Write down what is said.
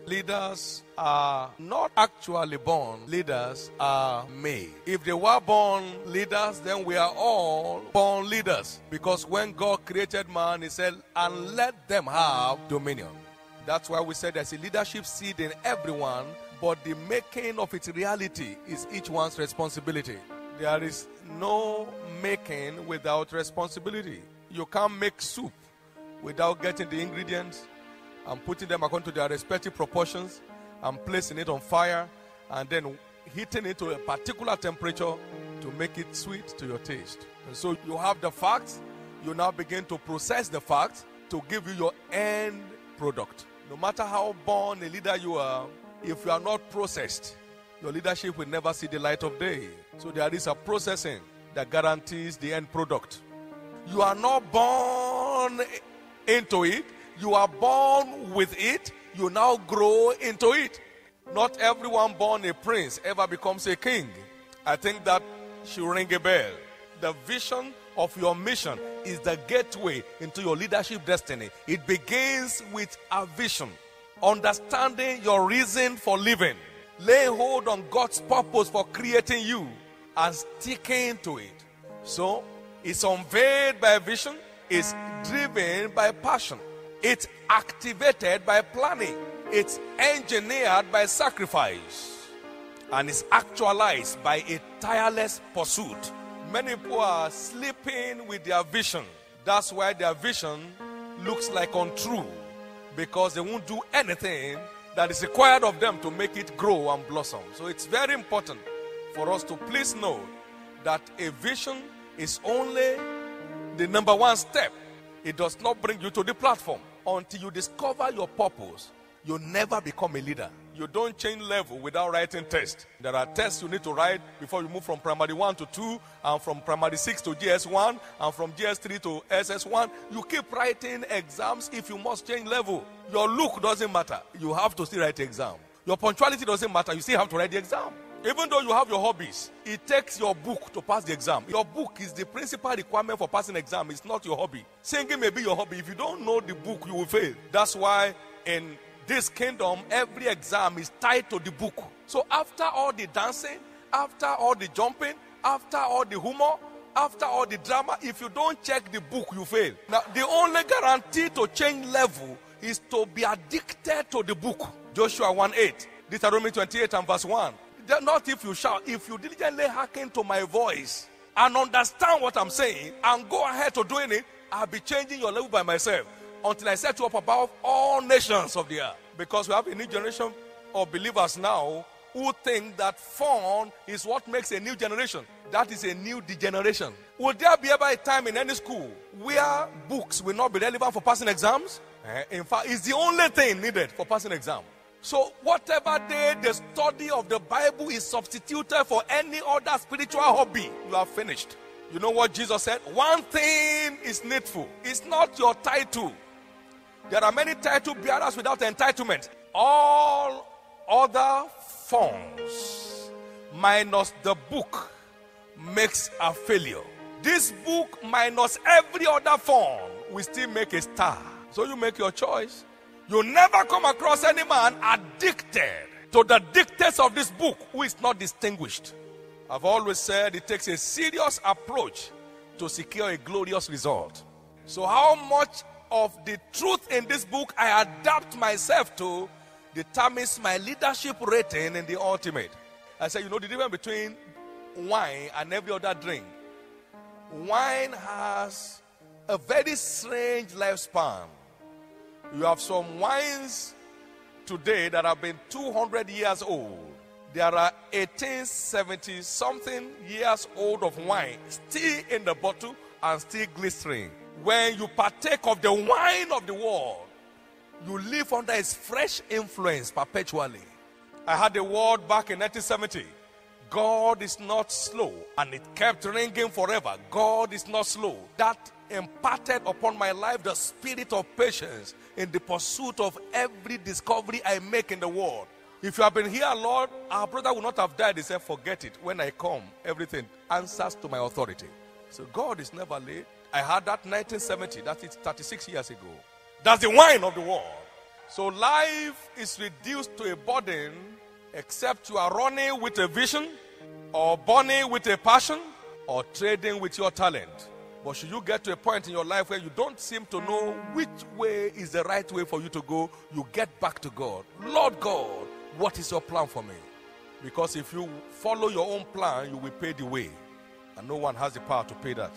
Leaders are not actually born. Leaders are made. If they were born leaders, then we are all born leaders. Because when God created man, he said, and let them have dominion. That's why we said there's a leadership seed in everyone, but the making of its reality is each one's responsibility. There is no making without responsibility. You can't make soup without getting the ingredients and putting them according to their respective proportions and placing it on fire and then heating it to a particular temperature to make it sweet to your taste. And so you have the facts, you now begin to process the facts to give you your end product. No matter how born a leader you are, if you are not processed, your leadership will never see the light of day. So there is a processing that guarantees the end product. You are not born into it. You are born with it. You now grow into it. Not everyone born a prince ever becomes a king. I think that should ring a bell. The vision of your mission is the gateway into your leadership destiny. It begins with a vision. Understanding your reason for living. Lay hold on God's purpose for creating you and sticking to it. So, it's unveiled by vision. It's driven by passion. It's activated by planning. It's engineered by sacrifice. And it's actualized by a tireless pursuit. Many people are sleeping with their vision. That's why their vision looks like untrue. Because they won't do anything that is required of them to make it grow and blossom. So it's very important for us to please know that a vision is only the number one step. It does not bring you to the platform. Until you discover your purpose, you never become a leader. You don't change level without writing tests. There are tests you need to write before you move from primary 1 to 2, and from primary 6 to GS1, and from GS3 to SS1. You keep writing exams if you must change level. Your look doesn't matter. You have to still write the exam. Your punctuality doesn't matter. You still have to write the exam. Even though you have your hobbies, it takes your book to pass the exam. Your book is the principal requirement for passing exam. It's not your hobby. Singing may be your hobby. If you don't know the book, you will fail. That's why in this kingdom, every exam is tied to the book. So after all the dancing, after all the jumping, after all the humor, after all the drama, if you don't check the book, you fail. Now, the only guarantee to change level is to be addicted to the book. Joshua 1:8, Deuteronomy 28 and verse 1. Not if you shout, if you diligently hearken to my voice and understand what I'm saying and go ahead to doing it, I'll be changing your level by myself until I set you up above all nations of the earth. Because we have a new generation of believers now who think that fun is what makes a new generation. That is a new degeneration. Will there be ever a time in any school where books will not be relevant for passing exams? In fact, it's the only thing needed for passing exam. So whatever day the study of the Bible is substituted for any other spiritual hobby, you are finished. You know what Jesus said? One thing is needful. It's not your title. There are many title bearers without entitlement. All other forms minus the book makes a failure. This book minus every other form will still make a star. So you make your choice. You never come across any man addicted to the dictates of this book who is not distinguished. I've always said it takes a serious approach to secure a glorious result. So how much of the truth in this book I adapt myself to determines my leadership rating in the ultimate. I said, you know the difference between wine and every other drink. Wine has a very strange lifespan. You have some wines today that have been 200 years old. There are 1870 something years old of wine still in the bottle and still glistering. When you partake of the wine of the world, you live under its fresh influence perpetually. I had a word back in 1970. God is not slow, and it kept ringing forever. God is not slow. That imparted upon my life the spirit of patience in the pursuit of every discovery I make in the world. If you have been here, Lord, our brother will not have died. He said, forget it. When I come, everything answers to my authority. So God is never late. I had that 1970. That is 36 years ago. That's the wine of the world. So life is reduced to a burden except you are running with a vision or burning with a passion or trading with your talent. But should you get to a point in your life where you don't seem to know which way is the right way for you to go, you get back to God. Lord God, what is your plan for me? Because if you follow your own plan, you will pay the way. And no one has the power to pay that.